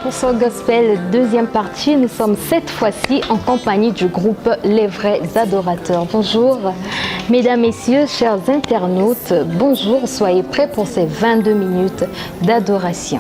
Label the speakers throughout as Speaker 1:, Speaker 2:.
Speaker 1: 100% Gospel, deuxième partie. Nous sommes cette fois-ci en compagnie du groupe Les Vrais Adorateurs. Bonjour, mesdames, messieurs, chers internautes. Bonjour, soyez prêts pour ces 22 minutes d'adoration.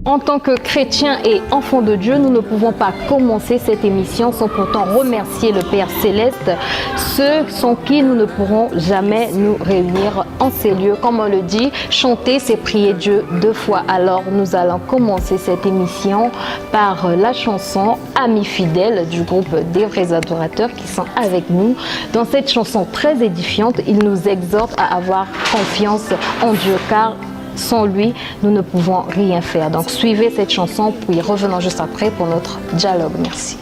Speaker 1: En tant que chrétiens et enfants de Dieu, nous ne pouvons pas commencer cette émission sans pourtant remercier le Père Céleste, ceux sans qui nous ne pourrons jamais nous réunir en ces lieux. Comme on le dit, chanter, c'est prier Dieu deux fois. Alors nous allons commencer cette émission par la chanson Amis fidèles du groupe des Vrais Adorateurs qui sont avec nous. Dans cette chanson très édifiante, ils nous exhortent à avoir confiance en Dieu car sans lui, nous ne pouvons rien faire. Donc suivez cette chanson, puis revenons juste après pour notre dialogue. Merci.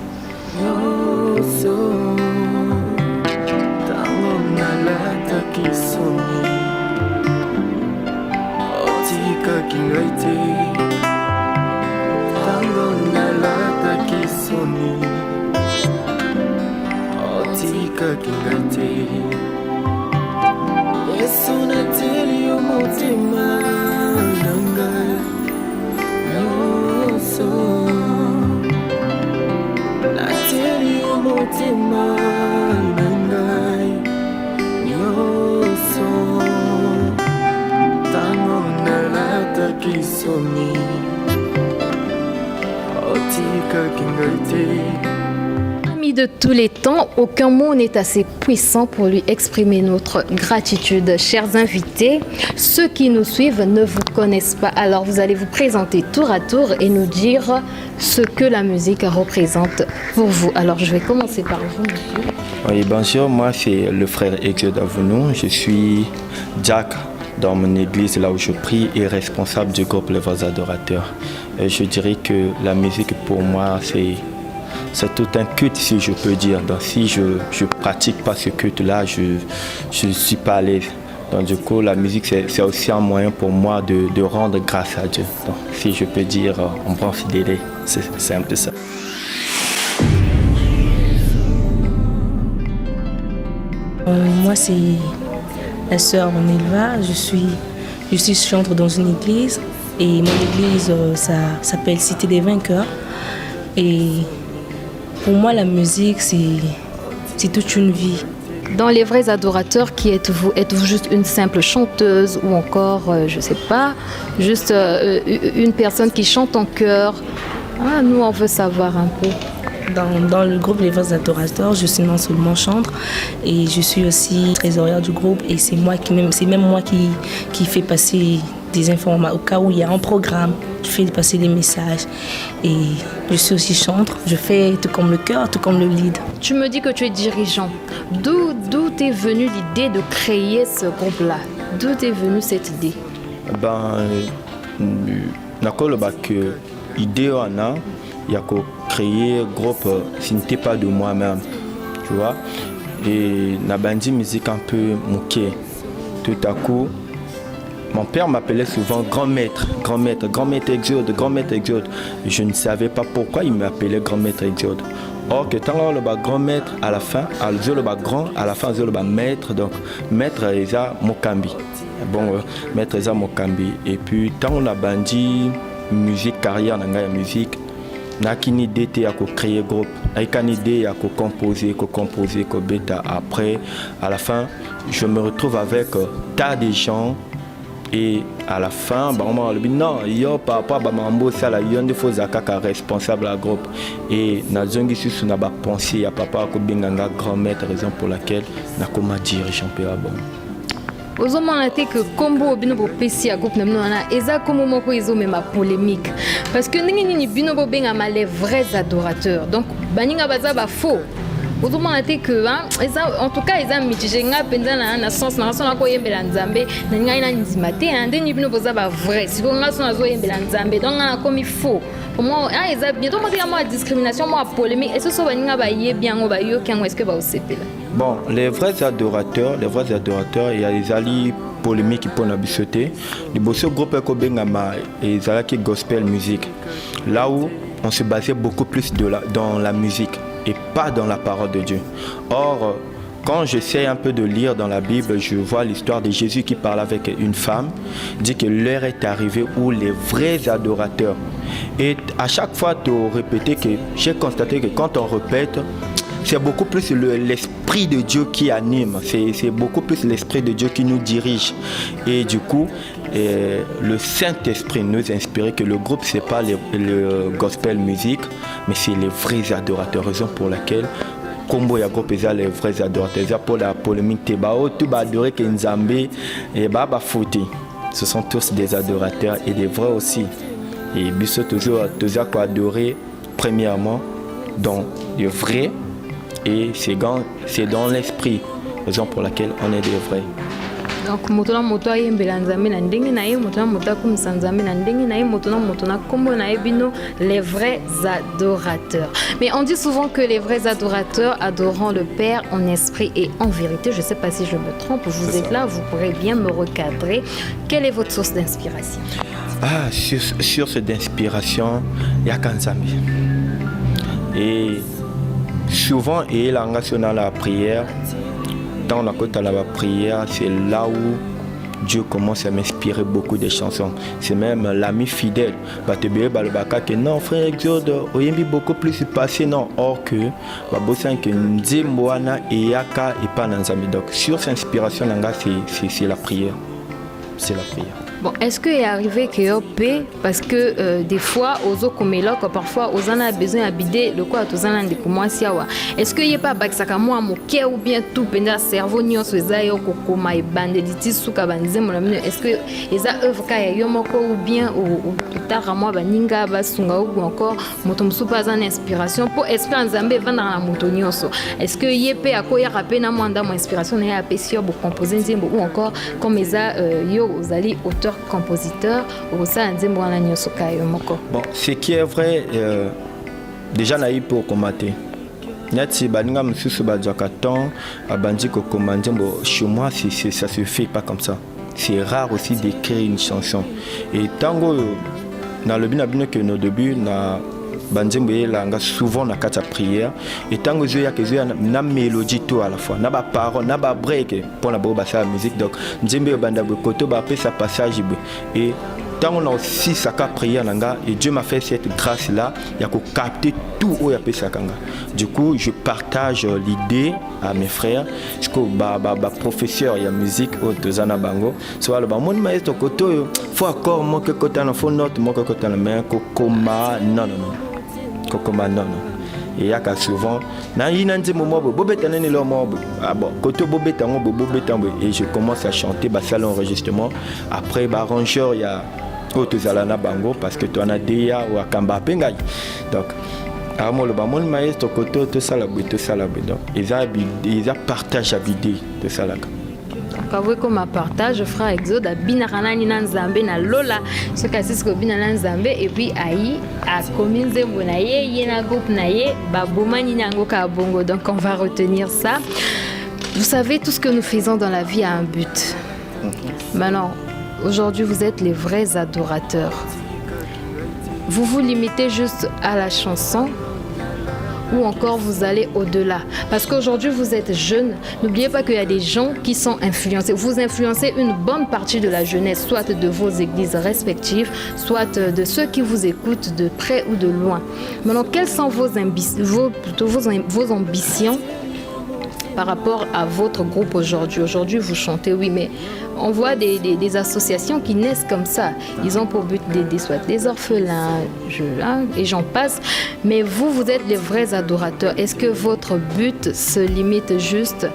Speaker 1: Amis de tous les temps, aucun mot n'est assez puissant pour lui exprimer notre gratitude. Chers invités, ceux qui nous suivent ne vous connaissent pas, alors vous allez vous présenter tour à tour et nous dire ce que la musique représente pour vous. Alors je vais commencer par vous, monsieur.
Speaker 2: Oui, bonjour, moi c'est le frère Exode Avounou, je suis Jack dans mon église là où je prie et responsable du groupe Les Vrais Adorateurs. Et je dirais que la musique pour moi c'est tout un culte si je peux dire. Donc si je ne pratique pas ce culte là, je ne suis pas à l'aise. Donc du coup la musique c'est aussi un moyen pour moi de rendre grâce à Dieu. Donc si je peux dire en bon fidèle, c'est un peu ça.
Speaker 3: Moi c'est la sœur Monelva, je suis chantre dans une église et mon église ça s'appelle Cité des Vainqueurs et pour moi la musique c'est toute une vie.
Speaker 1: Dans Les Vrais Adorateurs, qui êtes-vous? Êtes-vous juste une simple chanteuse ou encore, je ne sais pas, juste une personne qui chante en chœur? Nous on veut savoir un peu.
Speaker 3: Dans le groupe Les Vrais Adorateurs, je suis non seulement chantre et je suis aussi trésorière du groupe et c'est même moi qui fais passer des informations au cas où il y a un programme, je fais passer les messages et je suis aussi chantre, je fais tout comme le chœur, tout comme le lead.
Speaker 1: Tu me dis que tu es dirigeant. D'où t'est venue l'idée de créer ce groupe-là? D'où t'est venue cette idée?
Speaker 2: Que l'idée on a, il y a créer un groupe, ce n'était pas de moi-même, tu vois. Et la bandi musique un peu moquée. Tout à coup, mon père m'appelait souvent grand maître Exode. Et je ne savais pas pourquoi il m'appelait grand maître Exode. Or que tant le grand maître à la fin, le grand à la fin le maître, donc maître Eza Mokambi. Bon, maître Eza Mokambi. Et puis tant on a bandi musique carrière dans la musique. N'a qu'une idée à créer groupe, n'a qu'une idée à composer, bêta. Après, à la fin, je me retrouve avec tas de gens et à la fin, on me dit non, yo papa, mambo ça la yon de faux akaka responsable à groupe et na zongi susu na ba penser à papa ko benganga grand maître, raison pour laquelle na comment dirigeant peu bon.
Speaker 1: Ozomana te que combo bino bo pesi a groupe na mona eza comme moko izo mema polémique parce que nini bino bo benga ma les vrais adorateurs donc baninga baza ba faux. Ozomana te que en tout cas eza mitigé nga penza na sens na sona ko yembela nzambe na ngai na nzima te ndeni bino boza ba vrai si ko nga sona zo yembela nzambe donc na comme faux. Pour moi eza bien donc moi discrimination moi polémique et ce so baninga ba yebi yango ba yo kango est-ce que ba osepela.
Speaker 2: Bon, les vrais adorateurs, il y a des alliés polémiques qui peuvent abusser. Les beaux groupes et les gospel musique. Là où on se basait beaucoup plus dans la musique et pas dans la parole de Dieu. Or, quand j'essaie un peu de lire dans la Bible, je vois l'histoire de Jésus qui parle avec une femme, dit que l'heure est arrivée où les vrais adorateurs. Et à chaque fois de répéter que j'ai constaté que quand on répète, c'est beaucoup plus l'Esprit de Dieu qui anime, c'est beaucoup plus l'Esprit de Dieu qui nous dirige. Et du coup, le Saint-Esprit nous inspire que le groupe, ce n'est pas le gospel music, mais c'est les vrais adorateurs, raison pour laquelle Combo ya groupe les vrais adorateurs. Pour la polémique, tout va adorer que Nzambe et Baba Fouti. Ce sont tous des adorateurs et des vrais aussi. Et Bissot toujours quoi adorer premièrement dans le vrai. Et c'est dans l'esprit, raison pour laquelle on est des vrais.
Speaker 1: Donc, motona moto ayembela nzambe na ndenge na ye, motona moto akumisa nzambe na ndenge na ye, motona kombo na ye bino, les vrais adorateurs. Mais on dit souvent que les vrais adorateurs adorent le Père en esprit et en vérité. Je ne sais pas si je me trompe, vous êtes là, vous pourrez bien me recadrer. Quelle est votre source d'inspiration?
Speaker 2: Source d'inspiration, il y a Kanzambi. Et souvent, il y a la prière. Dans la côte à la prière, c'est là où Dieu commence à m'inspirer beaucoup de chansons. C'est même l'ami fidèle. Que non, frère Exode, il y a beaucoup plus passé, non. Or que, donc, sur cette inspiration, c'est la prière. C'est la prière.
Speaker 1: Bon, est-ce qu'il est arrivé que yo paix parce que des fois aux autres comme là parfois aux en a besoin d'habiter le quoi tous en de commencer à est-ce qu'il y a pas baksaka moi mon cœur ou bien tout pendant cerveau ni on se zayo kokoma et bande diti suka banze mon ami est-ce que les œuvres ka yo moko ou bien ou tard moi baninga basunga ou encore motomsu pas en inspiration pour espérer nzambe vendre na motonioso est-ce que y paix à quoi y rappeler na moi dans inspiration na ya sur pour composer nzembo ou encore comme les yo aux ali auteur compositeur ou ça nzembo wana nyoso kayo moko.
Speaker 2: Bon, ce qui est vrai déjà naï pour commenter. Nyati baninga msusu badjaka temps abandi ko commander chez moi ça se fait pas comme ça. C'est rare aussi d'écrire une chanson. Et tango dans le binabino que nos débuts na banzembo yelanga souvent na kata prière et tango zo ya kezo na mélodie tout à la fois na ba parole na ba break pour la boba sa musique donc nzembe banda koto ba pesa passage et tango na aussi saka prière nanga et Dieu m'a fait cette grâce là ya ko capter tout au ya pesa kanga. Du coup je partage l'idée à mes frères parce que ba professeur ya musique au tozana bango soit le ba mon maestro koto faut encore mon que kota na faut note mon que kota na main ko koma non et il y a souvent et je commence à chanter salon enregistrement après arrangeur il y a Otozalana Bango parce que tu en as déjà ou à Kamba Pengai donc mon maestro koto tout ça donc ils a partagé la vidéo de ça là.
Speaker 1: Kavwe comme partage frère Exode binarana ni nzambe na lola ce kasi ko binana nzambe et puis ayi a commune zembo na ye yena groupe na ye ba bomani nango ka bongo donc on va retenir ça. Vous savez tout ce que nous faisons dans la vie a un but. Maintenant aujourd'hui vous êtes les vrais adorateurs. Vous vous limitez juste à la chanson ou encore vous allez au-delà. Parce qu'aujourd'hui, vous êtes jeune. N'oubliez pas qu'il y a des gens qui sont influencés. Vous influencez une bonne partie de la jeunesse, soit de vos églises respectives, soit de ceux qui vous écoutent de près ou de loin. Maintenant, quelles sont vos ambitions par rapport à votre groupe aujourd'hui? Aujourd'hui, vous chantez, oui, mais on voit des associations qui naissent comme ça. Ils ont pour but d'aider soit des orphelins, et j'en passe. Mais vous êtes les vrais adorateurs. Est-ce que votre but se limite juste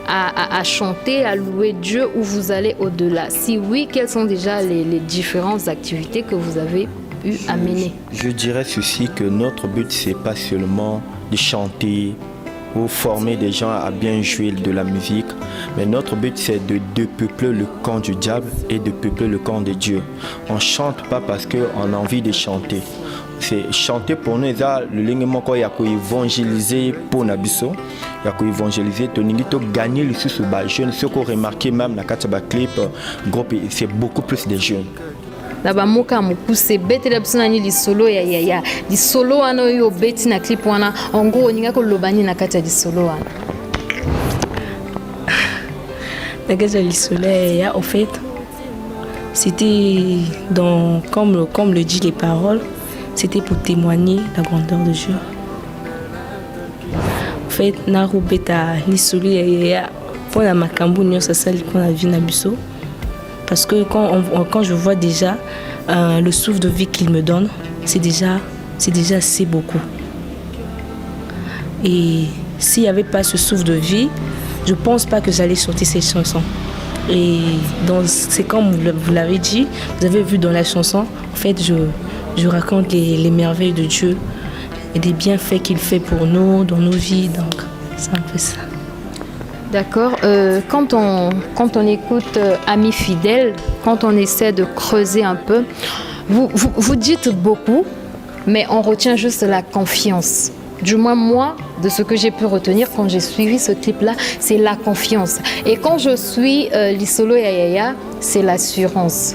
Speaker 1: à chanter, à louer Dieu ou vous allez au-delà? Si oui, quelles sont déjà les différentes activités que vous avez eu à mener?
Speaker 2: Je dirais ceci, que notre but, c'est pas seulement de chanter, ou former des gens à bien jouer de la musique. Mais notre but, c'est de peupler le camp du diable et de peupler le camp de Dieu. On ne chante pas parce qu'on a envie de chanter. C'est chanter pour nous, le lingement il y a évangéliser pour Nabiso, il y a évangéliser, gagner le sous bas jeunes. Ce qu'on remarque même dans le clip, c'est beaucoup plus de jeunes.
Speaker 1: Naba moka mukuse betela bisona ni lisolo ya lisolo wana yo beti na clip wana ongo ninga ko lobani na kati ya lisolo wana.
Speaker 3: Nagaja Lisoleil, au fait, c'était comme le dit les paroles, c'était pour témoigner la grandeur de Dieu. En fait, Narubeta Lisoleil, pour la Makambu, ça c'est pour la vie Nabuso. Parce que quand je vois déjà le souffle de vie qu'il me donne, c'est déjà assez beaucoup. Et s'il n'y avait pas ce souffle de vie, je ne pense pas que j'allais chanter cette chanson. Et c'est comme vous l'avez dit, vous avez vu dans la chanson, en fait, je raconte les merveilles de Dieu et des bienfaits qu'il fait pour nous, dans nos vies. Donc, c'est un peu ça.
Speaker 1: D'accord. Quand on écoute Amis fidèles, quand on essaie de creuser un peu, vous dites beaucoup, mais on retient juste la confiance. Du moins, moi, de ce que j'ai pu retenir quand j'ai suivi ce clip-là, c'est la confiance. Et quand je suis Lisolo Yaya, c'est l'assurance.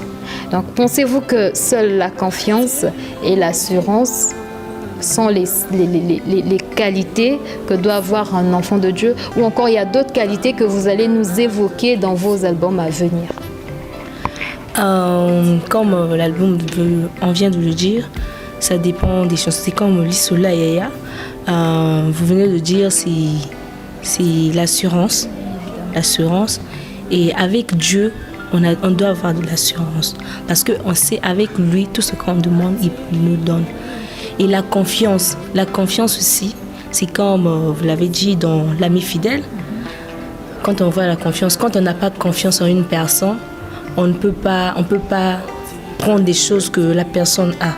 Speaker 1: Donc, pensez-vous que seule la confiance et l'assurance sont les qualités que doit avoir un enfant de Dieu, ou encore il y a d'autres qualités que vous allez nous évoquer dans vos albums à venir?
Speaker 3: Comme l'album, on vient de le dire, ça dépend des chansons. C'est comme Lissola Yaya. Vous venez de dire, c'est l'assurance. L'assurance. Et avec Dieu, on doit avoir de l'assurance. Parce qu'on sait avec lui, tout ce qu'on demande, il nous donne. Et la confiance aussi, c'est comme vous l'avez dit dans l'ami fidèle. Quand on voit la confiance, quand on n'a pas de confiance en une personne, on ne peut pas prendre des choses que la personne a.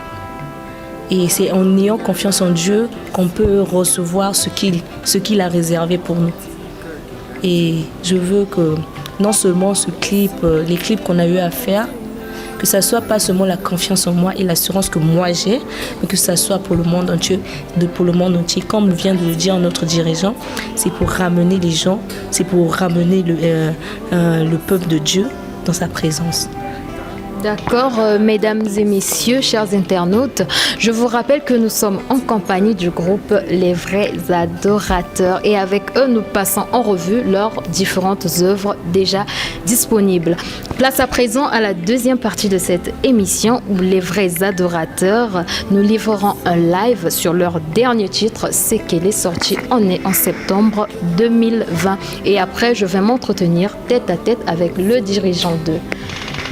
Speaker 3: Et c'est en ayant confiance en Dieu qu'on peut recevoir ce qu'il a réservé pour nous. Et je veux que non seulement les clips qu'on a eu à faire, que ça soit pas seulement la confiance en moi et l'assurance que moi j'ai, mais que ça soit pour le monde entier, Comme vient de le dire notre dirigeant, c'est pour ramener les gens, c'est pour ramener le peuple de Dieu dans sa présence.
Speaker 1: D'accord, mesdames et messieurs, chers internautes, je vous rappelle que nous sommes en compagnie du groupe Les Vrais Adorateurs et avec eux, nous passons en revue leurs différentes œuvres déjà disponibles. Place à présent à la deuxième partie de cette émission où Les Vrais Adorateurs nous livreront un live sur leur dernier titre, C'est qu'elle est sorti en septembre 2020. Et après, je vais m'entretenir tête à tête avec le dirigeant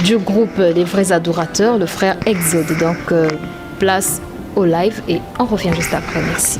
Speaker 1: du groupe Les Vrais Adorateurs, le frère Exode. Donc, place au live et on revient juste après. Merci.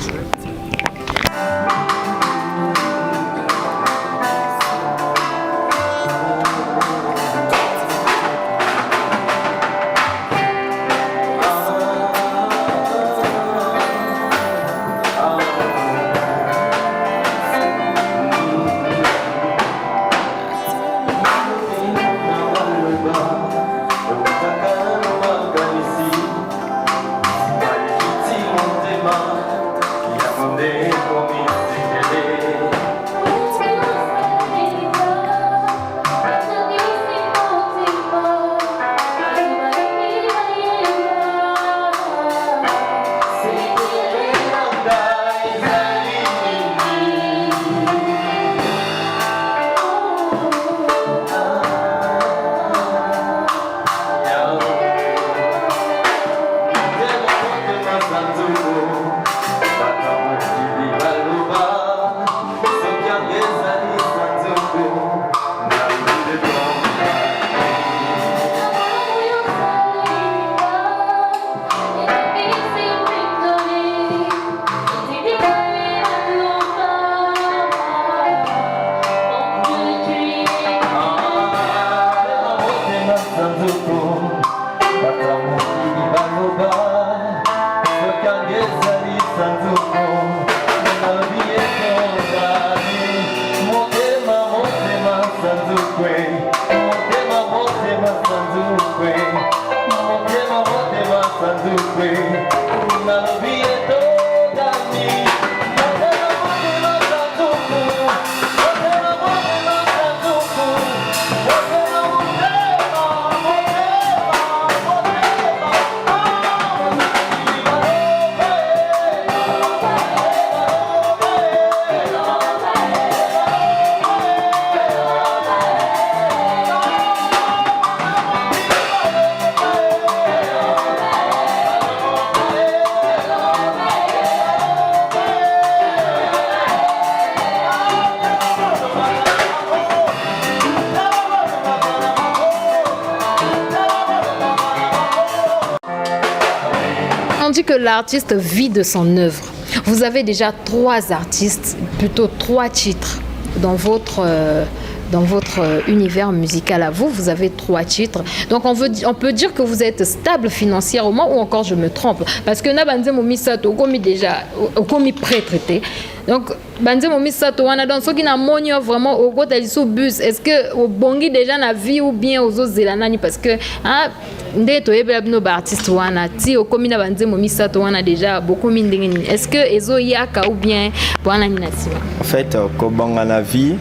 Speaker 1: dit que l'artiste vit de son œuvre. Vous avez déjà 3 artistes, plutôt 3 titres dans votre univers musical à vous. Vous avez 3 titres. Donc on peut dire que vous êtes stable financièrement ou encore je me trompe. Parce que na banze momi sato komi déjà komi prêtre. Donc banze momi sato wana donc ceux qui na monio vraiment au côté du bus. Est-ce que au bongi déjà na vie ou bien aux autres zelanani parce que nde to yebela bino ba artiste wana ti okomi na banze momi sato wana déjà beaucoup mindengeni. Est-ce que ezo yaka ou bien wana ni nasima?
Speaker 2: En fait ko banga na vie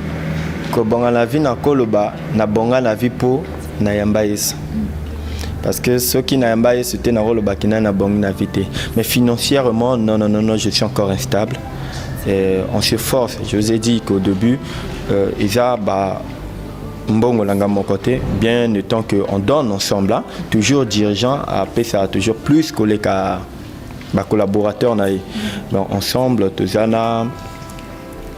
Speaker 2: na koloba na bonga na vie po na yamba yesu. Parce que ceux qui na yamba yesu te na koloba kina na bonga na vie te. Mais financièrement non, je suis encore instable. Et on se force. Je vous ai dit qu'au début Isa mbongo langa mon côté bien étant que on donne ensemble là, toujours dirigeant après ça toujours plus que les collaborateurs na ensemble tozana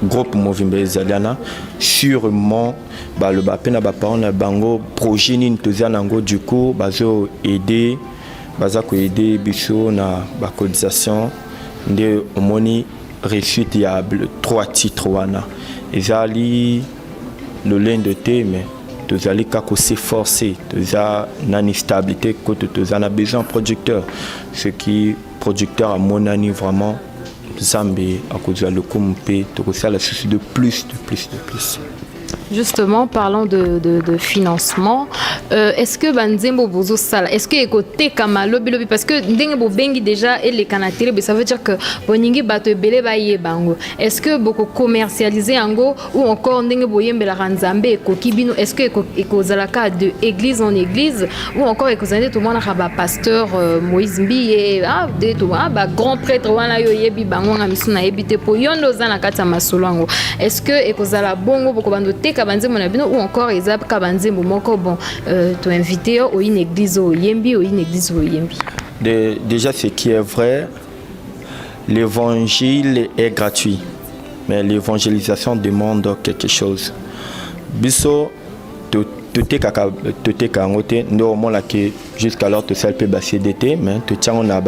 Speaker 2: groupe Movimbe Zaliana sûrement le bapena parents na bango projet ni tozana ngo du coup bazo aider biso na cotisation de omoni réussite ya 3 titres wana ezali le lien de thé mais tozali kako s'efforcer toza nani stabilité côté tozana besoin producteur ce qui producteur à mon année vraiment Zambé à cause de l'Okumpe, ça la souci de plus.
Speaker 1: Justement, parlons de financement. Est-ce que Banzembo Bozo Sala, est-ce que écoutez Kamalo Bilobi, parce que Dengo Bengi déjà et les Kanatélé, ça veut dire que Boningi Bato Bele Baye Bango. Est-ce que beaucoup commercialisé Ango ou encore Dengo Boyem Belaranzambe et Kokibino, est-ce que Ekozalaka de église en église ou encore Ekozane tout le monde a pasteur Moïse Mbi et grand prêtre Wana Yoyebi Bango Amisuna Ebite Poyondo Zana Kata Masolango. Est-ce que Ekozala Bongo Bokobando ou encore Ezab Kabanzembo moko bon tu invité au une église au Yembi ou une église au Yembi.
Speaker 2: Déjà ce qui est vrai, l'évangile est gratuit mais l'évangélisation demande quelque chose. Biso tout est kangote normalement là que jusqu'alors tout ça peut passer d'été mais tout tient on a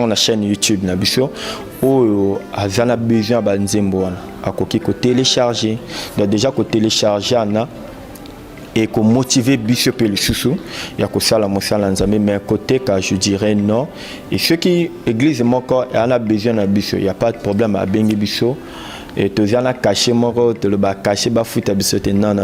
Speaker 2: la chaîne YouTube na biso ou azana besoin banzembo à ko télécharger donc déjà ko télécharger ana et ko motiver biso pe le susu ya ko sala mosala nzambe mais côté ka je dirais non et ceux qui église moko ana besoin na biso il y a pas de problème à bengi biso et tozana cacher moko te le ba cacher ba futa biso te non.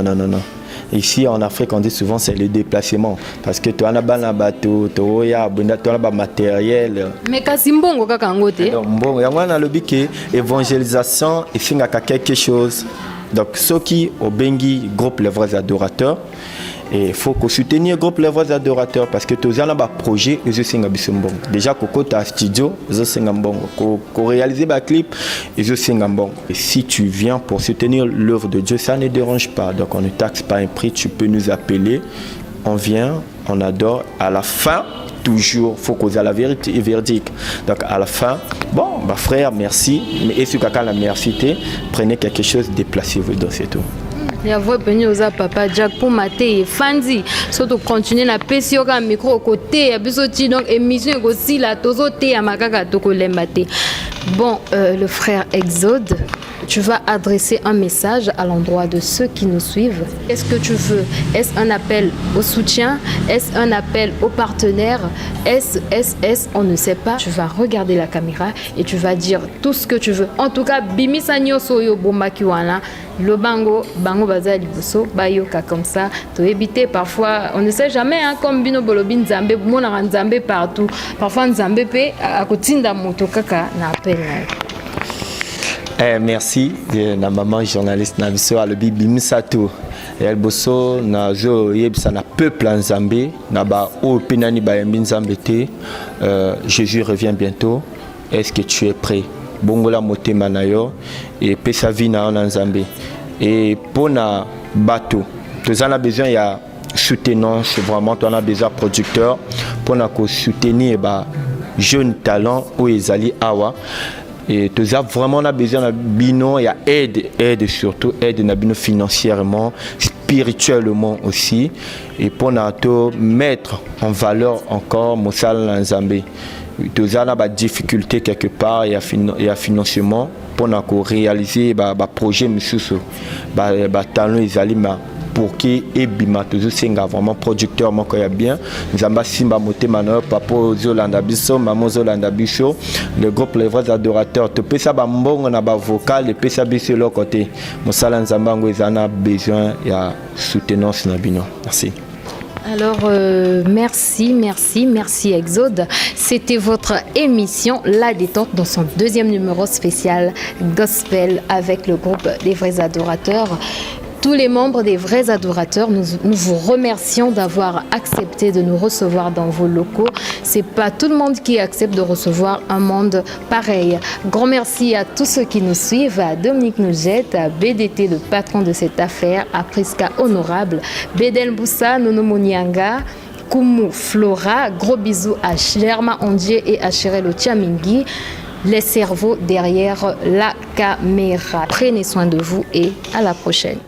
Speaker 2: Ici en Afrique on dit souvent c'est le déplacement parce que tu as un bateau, tu as un matériel.
Speaker 1: Mais kasi mbongo kaka ngote.
Speaker 2: Mbongo ya mwana lobi ke évangélisation efingaka quelque chose. Donc ceux qui au bengi groupe les vrais adorateurs et il faut que soutenir groupe les vrais adorateurs parce que tu as un projet et je singa bisumbo. Déjà koko ta studio, je singa mbongo. Ko réaliser ba clip et je singa mbongo. Et si tu viens pour soutenir l'œuvre de Dieu, ça ne dérange pas. Donc on ne taxe pas un prix, tu peux nous appeler. On vient, on adore. À la fin, toujours, il faut causer la vérité et verdict. Donc à la fin, bon, bah frère, merci. Mais et si quelqu'un la merci, prenez quelque chose, déplacez-vous dans c'est tout.
Speaker 1: Il y a venu aux papa Jack pour mater et Fanzi surtout continuer na pesio ka micro côté ya bisoti donc émission aussi la tozoté ya makaka tokolembate. Bon le frère Exode, tu vas adresser un message à l'endroit de ceux qui nous suivent. Qu'est-ce que tu veux? Est-ce un appel au soutien? Est-ce un appel aux partenaires? Est-ce on ne sait pas. Tu vas regarder la caméra et tu vas dire tout ce que tu veux. En tout cas, Bimisa Nyoso yo bombaki wana le bango baza liboso bayoka comme ça. To éviter parfois, on ne sait jamais hein, comme bino bolobi nzambe mona nzambe partout. Parfois nzambe pe akotinda moto kaka na appel.
Speaker 2: Merci na maman journaliste na biso alobi bimisato el boso na zo yebisa na peuple nzambe na ba o penani ba nzambe te. Jésus revient bientôt. Est-ce que tu es prêt? Bongola motema na yo et pesa vie na nzambe et pona bateau tozana besoin ya soutenance vraiment on a besoin producteur pona ko soutenir ba jeune talent ou ezali awa. Et tu as vraiment besoin de bino, il y a aide surtout, aide na financièrement, spirituellement aussi. Et pour nous mettre en valeur encore Moussal Nzambe. Tous a des difficultés quelque part et à financement pour réaliser des projets monsieur talent ils pour qui et bima toujours c'est vraiment producteur moi quand il y a bien nous avons simba moté manor papa Zolanda biso maman Zolanda biso le groupe les vrais adorateurs te pesa ba mbongo na ba vocal et pesa biso leur côté mosala nzamba ngo ezana besoin ya soutenance na bino merci.
Speaker 1: Alors, merci Exode. C'était votre émission La Détente dans son deuxième numéro spécial Gospel avec le groupe des vrais adorateurs. Tous les membres des vrais adorateurs, nous vous remercions d'avoir accepté de nous recevoir dans vos locaux. C'est pas tout le monde qui accepte de recevoir un monde pareil. Grand merci à tous ceux qui nous suivent, à Dominique Nougette, à BDT, le patron de cette affaire, à Priska Honorable, Bedel Boussa, Nono Monianga, Kumu Flora, gros bisous à Germa Ondier et à Chirelo Tchamingi, les cerveaux derrière la caméra. Prenez soin de vous et à la prochaine.